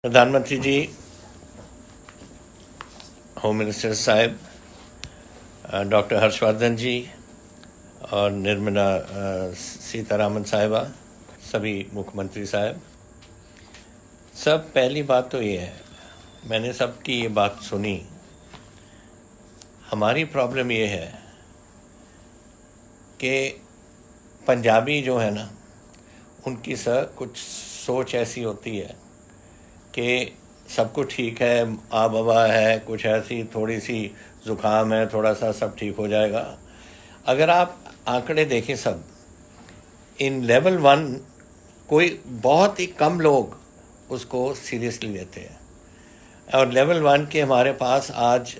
प्रधानमंत्री जी, home minister साहब, doctor Harshvardhan जी और निर्मला सीतारामन साहिबा, सभी मुख्यमंत्री साहब, सब पहली बात तो ये है, मैंने सबकी ये बात सुनी। हमारी प्रॉब्लम ये है कि पंजाबी जो है ना, उनकी कुछ सोच ऐसी होती है कि सब कुछ ठीक है, आबवा है, कुछ ऐसी थोड़ी सी ज़ुकाम है, थोड़ा सा सब ठीक हो जाएगा। अगर आप आंकड़े देखें सब, इन लेवल 1 कोई बहुत ही कम लोग उसको सीरियसली लेते हैं, और लेवल 1 के हमारे पास आज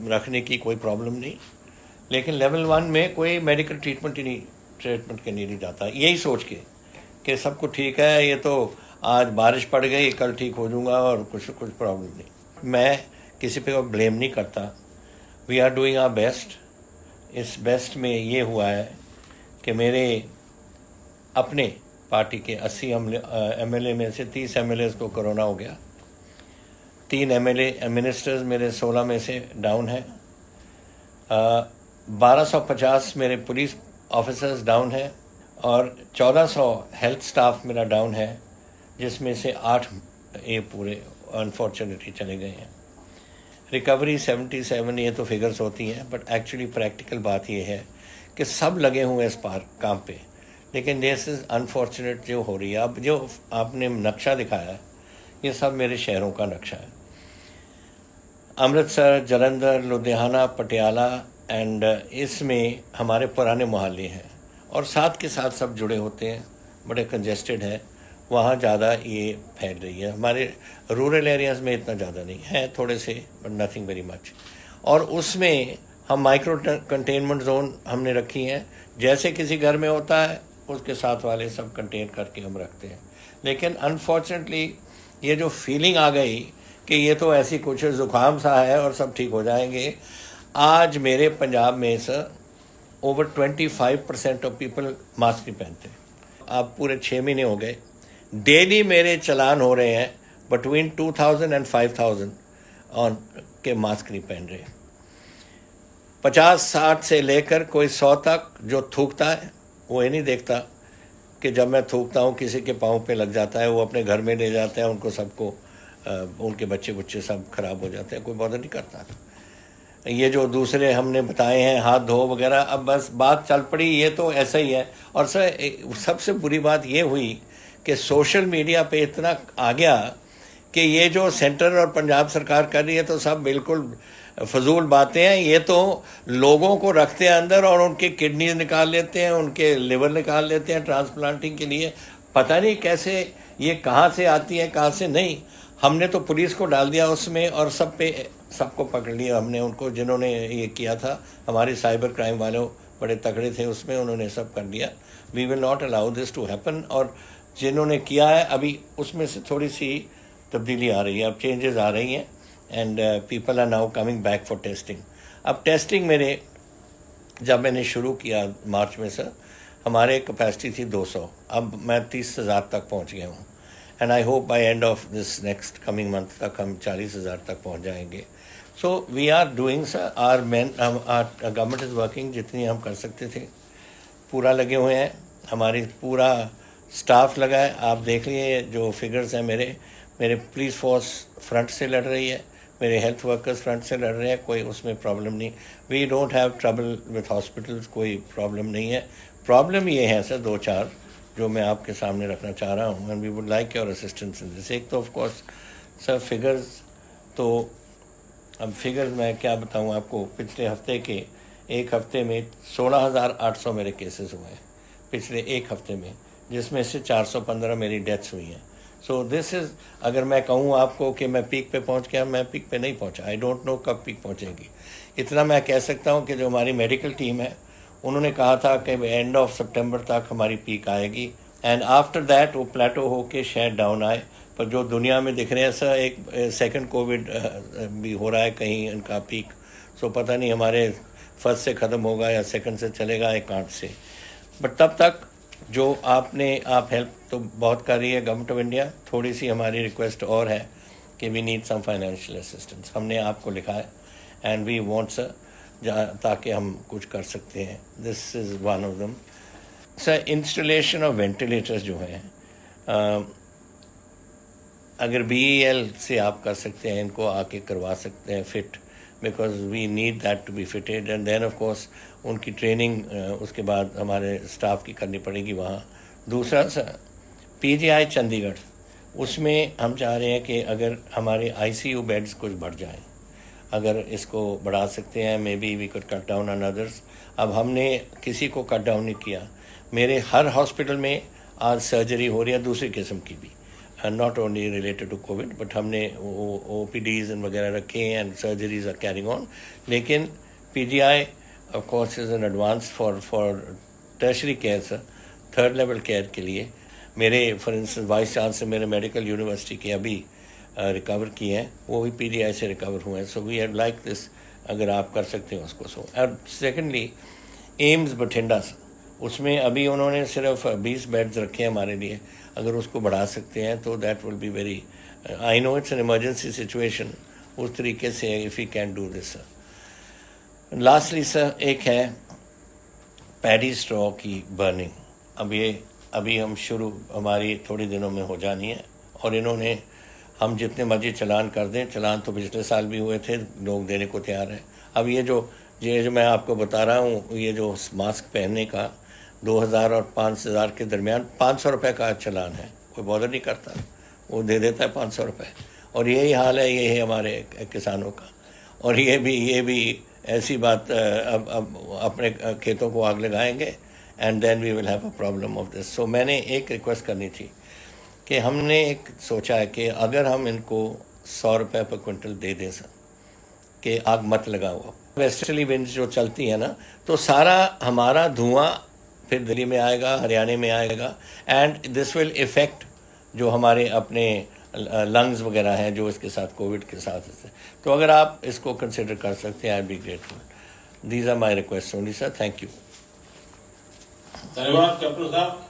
रखने की कोई प्रॉब्लम नहीं, लेकिन लेवल 1 में कोई मेडिकल ट्रीटमेंट के नहीं जाता, यही सोच के कि सब कुछ ठीक है, ये तो आज बारिश पड़ गई, कल ठीक हो जाऊंगा और कुछ प्रॉब्लम नहीं। मैं किसी पे ब्लेम नहीं करता। We are doing our best. इस बेस्ट में ये हुआ है कि मेरे अपने पार्टी के 80 MLA में से 30 MLA को कोरोना हो गया। 3 MLA मिनिस्टर्स मेरे 16 में से डाउन है। 1250 मेरे पुलिस ऑफिसर्स डाउन है और 1400 हेल्थ स्टाफ मेरा डाउन है, जिसमें से 8 ये पूरे अनफॉर्चुनेटली चले गए हैं। रिकवरी 77, ये तो फिगर्स होती हैं, बट एक्चुअली प्रैक्टिकल बात ये है कि सब लगे हुए इस पार काम पे, लेकिन दिस इज़ अनफॉर्चुनेट जो हो रही है। अब जो आपने नक्शा दिखाया है, ये सब मेरे शहरों का नक्शा है। अमृतसर, जलंधर, लुधियाना, पटियाला एंड इसमें हमारे पुराने मोहल्ले हैं और साथ के साथ सब जुड़े होते हैं, बड़े कंजेस्टेड है, वहाँ ज़्यादा ये फैल रही है। हमारे रूरल एरियाज़ में इतना ज़्यादा नहीं है, थोड़े से, बट नथिंग वेरी मच। और उसमें हम माइक्रो कंटेनमेंट जोन हमने रखी हैं, जैसे किसी घर में होता है उसके साथ वाले सब कंटेन करके हम रखते हैं। लेकिन अनफॉर्चुनेटली ये जो फीलिंग आ गई कि ये तो ऐसी कुछ ज़ुकाम सा है और सब ठीक हो जाएंगे, आज मेरे पंजाब में sir over 25% of people mask नहीं पहनते। अब पूरे 6 महीने हो गए, डेली मेरे चलान हो रहे हैं बिटवीन 2000 and 5000 ऑन के मास्क नहीं पहन रहे। 50-60 से लेकर कोई 100 तक जो थूकता है वो ये नहीं देखता कि जब मैं थूकता हूँ किसी के पाँव पे लग जाता है, वो अपने घर में ले जाते हैं, उनको सबको उनके बच्चे सब खराब हो जाते हैं, कोई बॉदर नहीं करता। ये जो दूसरे हमने बताए हैं हाथ धो वगैरह, अब बस बात चल पड़ी, ये तो ऐसा ही है। और सर सबसे बुरी बात ये हुई कि सोशल मीडिया पे इतना आ गया कि ये जो सेंटर और पंजाब सरकार कर रही है तो सब बिल्कुल फजूल बातें हैं। ये तो लोगों को रखते हैं अंदर और उनके किडनी निकाल लेते हैं, उनके लिवर निकाल लेते हैं ट्रांसप्लांटिंग के लिए। पता नहीं कैसे ये कहाँ से आती है, कहाँ से नहीं। हमने तो पुलिस को डाल दिया उसमें और सबको पकड़ लिया हमने, उनको जिन्होंने ये किया था। हमारे साइबर क्राइम वालों बड़े तगड़े थे उसमें, उन्होंने सब कर दिया। We will not allow this to happen. और जिन्होंने किया है अभी उसमें से थोड़ी सी तब्दीली आ रही है, अब चेंजेस आ रही हैं and people are now coming back for testing. अब टेस्टिंग मेरे जब मैंने शुरू किया मार्च में सर, हमारे कैपेसिटी थी 200, अब मैं 30,000 तक पहुंच गया हूँ and I hope by end of this next coming month तक हम 40,000 तक पहुंच जाएंगे। So we are doing sir, our government is working, जितनी हम कर सकते थे पूरा लगे हुए हैं। हमारी पूरा स्टाफ लगा है, आप देख लिए जो फिगर्स हैं मेरे पुलिस फोर्स फ्रंट से लड़ रही है, मेरे हेल्थ वर्कर्स फ्रंट से लड़ रहे हैं, कोई उसमें प्रॉब्लम नहीं। We don't have trouble with hospitals, कोई प्रॉब्लम नहीं है। प्रॉब्लम ये है सर 2-4 जो मैं आपके सामने रखना चाह रहा हूँ and we would like your assistance in this. एक तो ऑफ कोर्स सर फिगर्स, तो अब फिगर्स मैं क्या बताऊँ आपको, पिछले हफ्ते के एक हफ्ते में 16,800 मेरे केसेस हुए हैं पिछले एक हफ्ते में, जिसमें से 415 मेरी डेथ्स हुई हैं। सो दिस इज़, अगर मैं कहूँ आपको कि मैं पीक पे पहुँच गया, मैं पीक पे नहीं पहुँचा। आई डोंट नो कब पीक पहुँचेगी। इतना मैं कह सकता हूँ कि जो हमारी मेडिकल टीम है उन्होंने कहा था कि एंड ऑफ सितंबर तक हमारी पीक आएगी एंड आफ्टर दैट वो प्लेटो होके शायद डाउन आए। पर जो दुनिया में दिख रहे हैं सर, एक सेकंड कोविड भी हो रहा है कहीं इनका पीक, सो पता नहीं हमारे फर्स्ट से ख़त्म होगा या सेकंड से चलेगा या कांट से। बट तब तक जो आप हेल्प तो बहुत कर रही है गवर्नमेंट ऑफ इंडिया, थोड़ी सी हमारी रिक्वेस्ट और है कि we need some financial assistance. हमने आपको लिखा है एंड वी वांट सर, ताकि हम कुछ कर सकते हैं। This is one of them. Sir installation of ventilators जो हैं, अगर BEL से आप कर सकते हैं, इनको आके करवा सकते हैं fit, because we need that to be fitted. And then of course उनकी ट्रेनिंग उसके बाद हमारे स्टाफ की करनी पड़ेगी वहाँ। दूसरा सर PGI चंडीगढ़, उसमें हम चाह रहे हैं कि अगर हमारे ICU बेड्स कुछ बढ़ जाएं, अगर इसको बढ़ा सकते हैं, maybe we could cut down on others. अब हमने किसी को कट डाउन नहीं किया। मेरे हर हॉस्पिटल में आज सर्जरी हो रही है दूसरी किस्म की भी, not only related to Covid, but हमने OPDs वगैरह रखे हैं and surgeries are carrying on. लेकिन PGI of course is an advance for tertiary care sir, third level care के लिए। मेरे फॉर इंस्टेंस वाइस चांसलर मेरे मेडिकल यूनिवर्सिटी के अभी रिकवर किए हैं, वो भी PGI से रिकवर हुए हैं। So we have like this, अगर आप कर सकते हैं उसको। सो और सेकेंडली एम्स बठिंडा, उसमें अभी उन्होंने सिर्फ 20 बेड्स रखे हैं हमारे लिए, अगर उसको बढ़ा सकते हैं तो that will be very, I know it's an emergency situation, उस तरीके से if you can do this sir. Lastly sir एक है पैडी स्ट्रॉ की बर्निंग, अभी हम शुरू हमारी थोड़ी दिनों में हो जानी है। और इन्होंने, हम जितने मर्जी चलान कर दें, चलान तो पिछले साल भी हुए थे, लोग देने को तैयार हैं। अब ये जो मैं आपको बता रहा हूँ, ये जो मास्क पहनने का 2000 और 5000 के दरमियान 500 रुपये का चलान है, कोई बॉदर नहीं करता, वो दे देता है 500 रुपये। और यही हाल है, ये है हमारे किसानों का। और ये भी ऐसी बात, अब अपने खेतों को आग लगाएंगे and then we will have a problem of this. So मैंने एक रिक्वेस्ट करनी थी कि हमने एक सोचा है कि अगर हम इनको 100 रुपये पर क्विंटल दे दें सर, कि आग मत लगाओ। वेस्टर्ली विंड्स जो चलती है ना, तो सारा हमारा धुआं फिर दिल्ली में आएगा, हरियाणा में आएगा, एंड दिस विल इफेक्ट जो हमारे अपने लंग्स वगैरह हैं जो इसके साथ कोविड के साथ। तो अगर आप इसको कंसिडर कर सकते हैं, I be grateful. These are my request only sir, thank you. धन्यवाद कैप्टन साहब।